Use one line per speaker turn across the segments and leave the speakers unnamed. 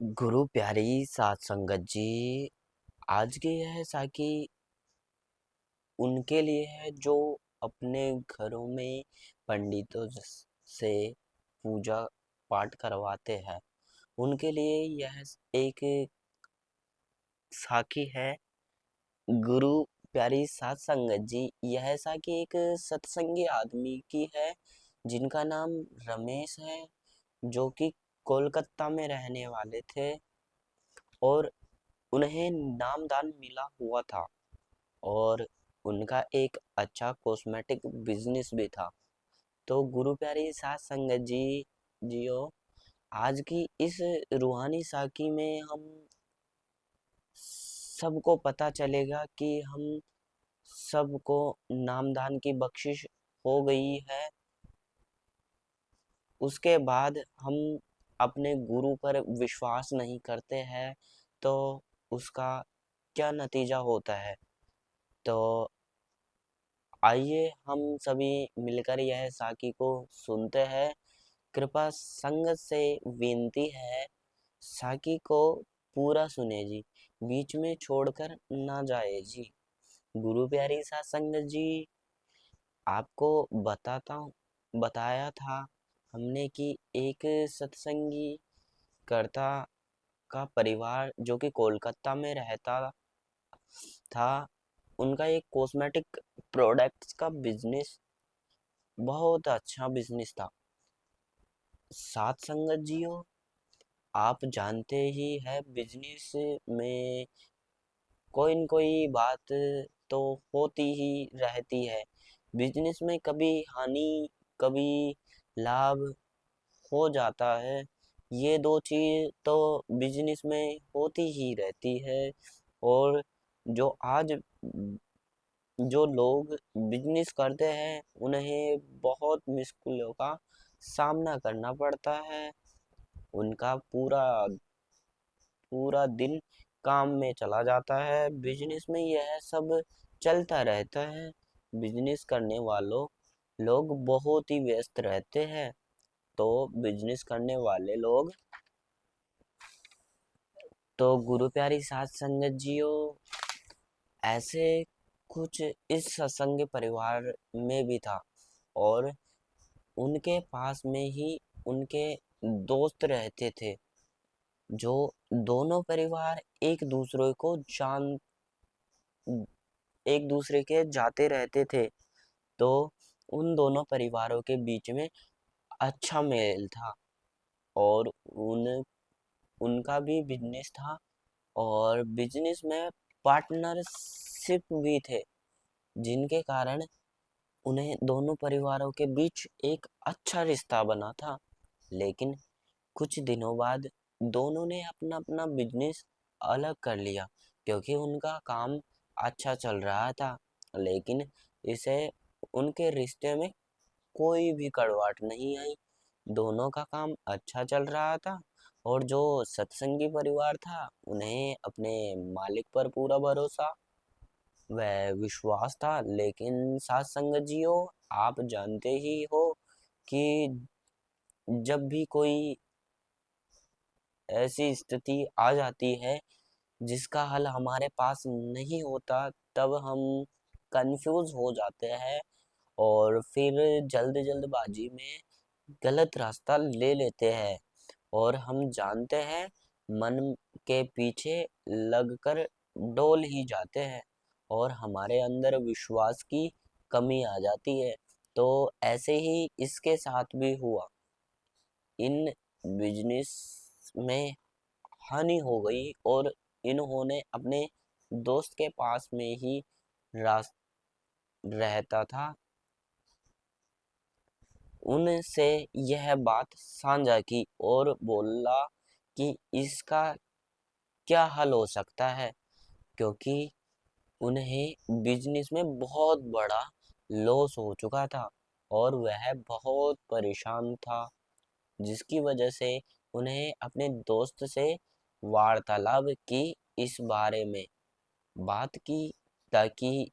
गुरु प्यारी साध संगत जी, आज की यह साखी उनके लिए है जो अपने घरों में पंडितों से पूजा पाठ करवाते हैं। उनके लिए यह एक साखी है। गुरु प्यारी साध संगत जी, यह साखी एक सत्संगी आदमी की है जिनका नाम रमेश है, जो कि कोलकाता में रहने वाले थे और उन्हें नामदान मिला हुआ था और उनका एक अच्छा कॉस्मेटिक बिजनेस भी था। तो गुरु प्यारी साध संगत जी जियो, आज की इस रूहानी साखी में हम सबको पता चलेगा कि हम सबको नामदान की बख्शिश हो गई है। उसके बाद हम अपने गुरु पर विश्वास नहीं करते हैं तो उसका क्या नतीजा होता है। तो आइए हम सभी मिलकर यह साखी को सुनते हैं। कृपा संगत से विनती है, साखी को पूरा सुने जी, बीच में छोड़कर ना जाए जी। गुरु प्यारी साध संगत जी, आपको बताया था हमने कि एक सत्संगी कर्ता का परिवार जो कि कोलकाता में रहता था, उनका एक कॉस्मेटिक प्रोडक्ट्स का बिजनेस बहुत अच्छा बिजनेस था। साथ संगत जियो, आप जानते ही है बिजनेस में कोई न कोई बात तो होती ही रहती है। बिजनेस में कभी हानि कभी लाभ हो जाता है। ये दो चीज तो बिजनेस में होती ही रहती है। और जो आज जो लोग बिजनेस करते हैं उन्हें बहुत मुश्किलों का सामना करना पड़ता है। उनका पूरा पूरा दिन काम में चला जाता है। बिजनेस में यह सब चलता रहता है। बिजनेस करने वालों लोग बहुत ही व्यस्त रहते हैं। तो बिजनेस करने वाले लोग, तो गुरु प्यारी साध संगत जियो, ऐसे कुछ इस सत्संग परिवार में भी था और उनके पास में ही उनके दोस्त रहते थे, जो दोनों परिवार एक दूसरे के जाते रहते थे। तो उन दोनों परिवारों के बीच में अच्छा मेल था और उनका भी बिजनेस था और बिजनेस में पार्टनरशिप भी थे, जिनके कारण उन्हें दोनों परिवारों के बीच एक अच्छा रिश्ता बना था। लेकिन कुछ दिनों बाद दोनों ने अपना अपना बिजनेस अलग कर लिया, क्योंकि उनका काम अच्छा चल रहा था। लेकिन इसे उनके रिश्ते में कोई भी कड़वाहट नहीं आई। दोनों का काम अच्छा चल रहा था और जो सत्संगी परिवार था उन्हें अपने मालिक पर पूरा भरोसा व विश्वास था। लेकिन साथ संगत जियो, आप जानते ही हो कि जब भी कोई ऐसी स्थिति आ जाती है जिसका हल हमारे पास नहीं होता, तब हम कंफ्यूज हो जाते हैं और फिर जल्दबाजी में गलत रास्ता ले लेते हैं और हम जानते हैं मन के पीछे लगकर डोल ही जाते हैं और हमारे अंदर विश्वास की कमी आ जाती है। तो ऐसे ही इसके साथ भी हुआ। इन बिजनेस में हानि हो गई और इन्होंने अपने दोस्त के पास में ही रास रहता था, उनसे यह बात साझा की और बोला कि इसका क्या हल हो सकता है, क्योंकि उन्हें बिजनेस में बहुत बड़ा लॉस हो चुका था और वह बहुत परेशान था, जिसकी वजह से उन्हें अपने दोस्त से वार्तालाप की, इस बारे में बात की, ताकि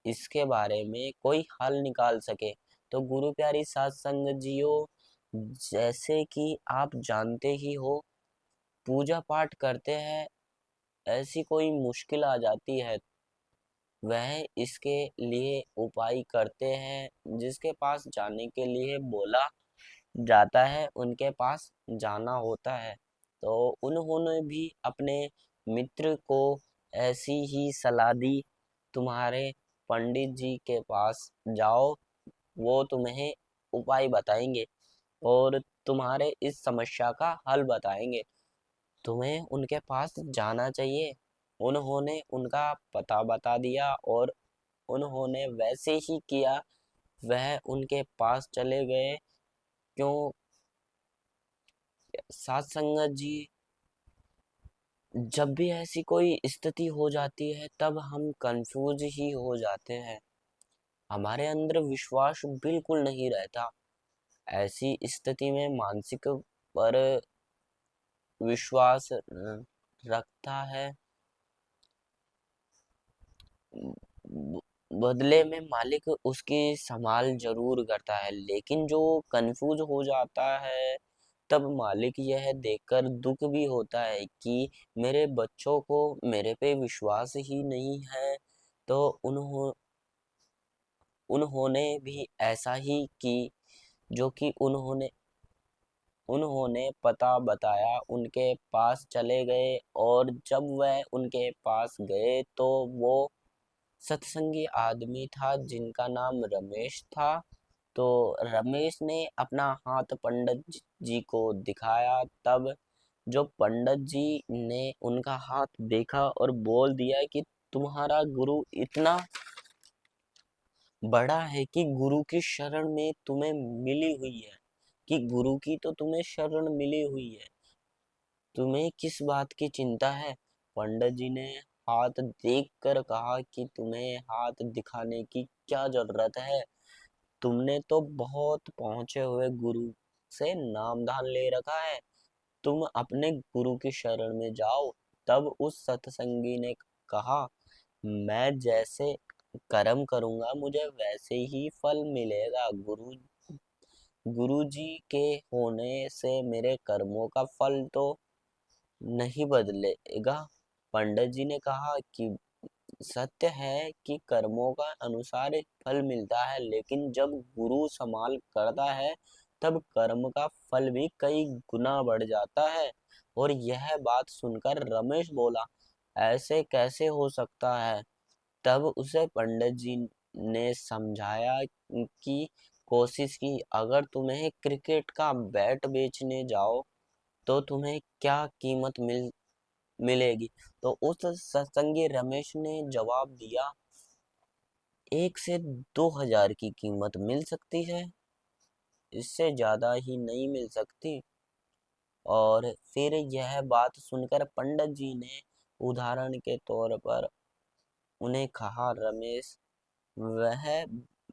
इसके बारे में कोई हल निकाल सके। तो गुरु प्यारी साध संगत जियो, जैसे कि आप जानते ही हो पूजा पाठ करते हैं, ऐसी कोई मुश्किल आ जाती है, वह इसके लिए उपाय करते हैं। जिसके पास जाने के लिए बोला जाता है उनके पास जाना होता है। तो उन्होंने भी अपने मित्र को ऐसी ही सलाह दी, तुम्हारे पंडित जी के पास जाओ, वो तुम्हें उपाय बताएंगे और तुम्हारे इस समस्या का हल बताएंगे, तुम्हें उनके पास जाना चाहिए। उन्होंने उनका पता बता दिया और उन्होंने वैसे ही किया, वह उनके पास चले गए। क्यों साथ संगत जी, जब भी ऐसी कोई स्थिति हो जाती है तब हम कंफ्यूज ही हो जाते हैं, हमारे अंदर विश्वास बिल्कुल नहीं रहता। ऐसी स्थिति में मानसिक पर विश्वास रखता है, बदले में मालिक उसकी संभाल जरूर करता है। लेकिन जो कंफ्यूज हो जाता है तब मालिक यह देखकर दुख भी होता है कि मेरे बच्चों को मेरे पे विश्वास ही नहीं है। तो उन्होंने भी ऐसा ही की, जो कि उन्होंने उन्होंने पता बताया, उनके पास चले गए और जब वह उनके पास गए तो वो सत्संगी आदमी था जिनका नाम रमेश था। तो रमेश ने अपना हाथ पंडित जी को दिखाया। तब जो पंडित जी ने उनका हाथ देखा और बोल दिया कि तुम्हारा गुरु इतना बड़ा है कि गुरु की शरण में तुम्हें मिली हुई है, कि गुरु की तो तुम्हें शरण मिली हुई है, तुम्हें किस बात की चिंता है। पंडित जी ने हाथ देख कर कहा कि तुम्हें हाथ दिखाने की क्या जरूरत है, तुमने तो बहुत पहुंचे हुए गुरु से नामदान ले रखा है, तुम अपने गुरु की शरण में जाओ। तब उस सत्संगी ने कहा, मैं जैसे कर्म करूंगा मुझे वैसे ही फल मिलेगा, गुरु जी के होने से मेरे कर्मों का फल तो नहीं बदलेगा। पंडित जी ने कहा कि सत्य है कि कर्मों का अनुसार एक फल मिलता है, लेकिन जब गुरु संभाल करता है तब कर्म का फल भी कई गुना बढ़ जाता है। और यह बात सुनकर रमेश बोला, ऐसे कैसे हो सकता है। तब उसे पंडित जी ने समझाया कि कोशिश की, अगर तुम्हें क्रिकेट का बैट बेचने जाओ तो तुम्हें क्या कीमत मिलेगी। तो उस सत्संगी रमेश ने जवाब दिया, 1 से 2 हजार की कीमत मिल सकती है, इससे ज्यादा ही नहीं मिल सकती। और फिर यह बात सुनकर पंडित जी ने उदाहरण के तौर पर उन्हें कहा, रमेश, वह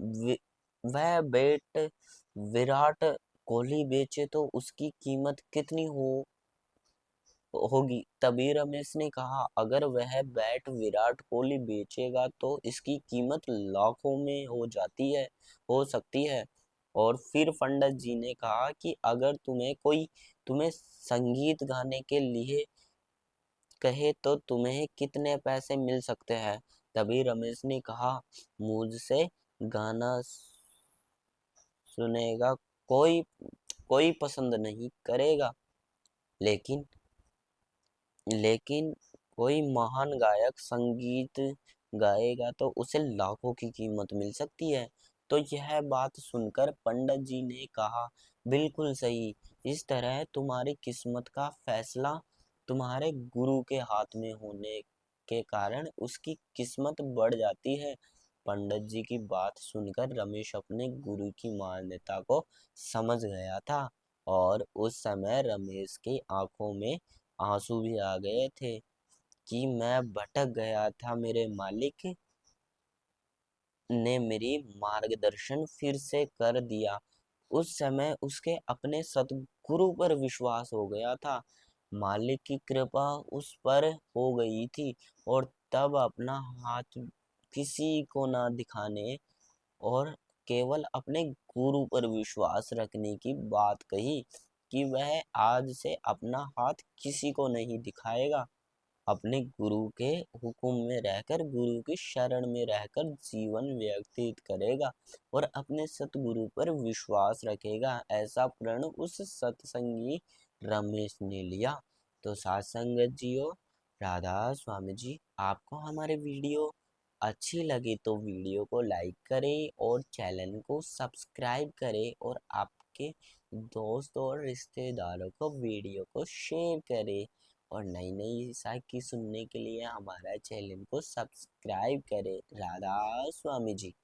वि- वह बैट विराट कोहली बेचे तो उसकी कीमत कितनी होगी। तभी रमेश ने कहा, अगर वह बैट विराट कोहली बेचेगा तो इसकी कीमत लाखों में हो सकती है। और फिर पंडित जी ने कहा कि अगर तुम्हें संगीत गाने के लिए कहे तो तुम्हें कितने पैसे मिल सकते हैं। तभी रमेश ने कहा, मुझसे गाना सुनेगा कोई कोई पसंद नहीं करेगा, लेकिन लेकिन कोई महान गायक संगीत गाएगा तो उसे लाखों की कीमत मिल सकती है। तो यह बात सुनकर पंडित जी ने कहा, बिल्कुल सही, इस तरह तुम्हारी किस्मत का फैसला तुम्हारे गुरु के हाथ में होने के कारण उसकी किस्मत बढ़ जाती है। पंडित जी की बात सुनकर रमेश अपने गुरु की मान्यता को समझ गया था और उस समय रमेश की आंखों में आंसू भी आ गए थे कि मैं भटक गया था, मेरे मालिक ने मेरी मार्गदर्शन फिर से कर दिया। उस समय उसके अपने सतगुरु पर विश्वास हो गया था, मालिक की कृपा उस पर हो गई थी और तब अपना हाथ किसी को ना दिखाने और केवल अपने गुरु पर विश्वास रखने की बात कही। कि वह आज से अपना हाथ किसी को नहीं दिखाएगा, अपने गुरु के हुक्म में रहकर, गुरु की शरण में रहकर जीवन व्यतीत करेगा और अपने सतगुरु पर विश्वास रखेगा। ऐसा प्रण उस सत्संगी रमेश ने लिया। तो साथ संगत जियो, राधा स्वामी जी, आपको हमारे वीडियो अच्छी लगी तो वीडियो को लाइक करें और चैनल को सब्सक्राइब करें और आपके दोस्तों और रिश्तेदारों को वीडियो को शेयर करें और नई नई साखी सुनने के लिए हमारा चैनल को सब्सक्राइब करें। राधा स्वामी जी।